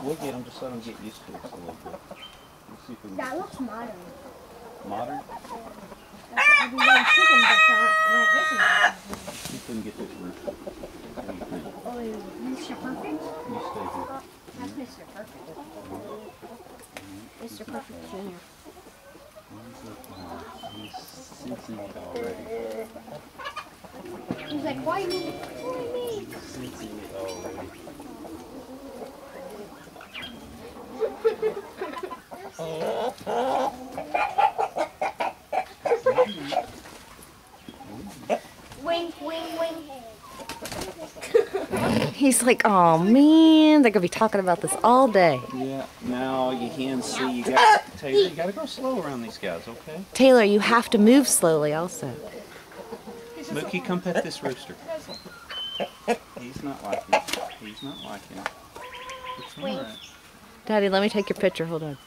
We'll get them, just let them get used to us a little bit. Let's see if we can That looks modern. modern. I'd be really chicken, but not isn't. See if we can get this rooster. What do you think? Oh, Mr. Perfect? You stay here. That's Mr. Perfect. Mr. Perfect Jr. He's sensing it already. He's like, why me? Why me? He's sensing it already. Wink, wink, wink. He's like, oh man, they're gonna be talking about this all day. Yeah, now you can see you got Taylor, you gotta go slow around these guys, okay? Taylor, you have to move slowly also. Mookie, come pet this rooster. He's not liking it. He's not liking it. It's all right. Daddy, let me take your picture. Hold on.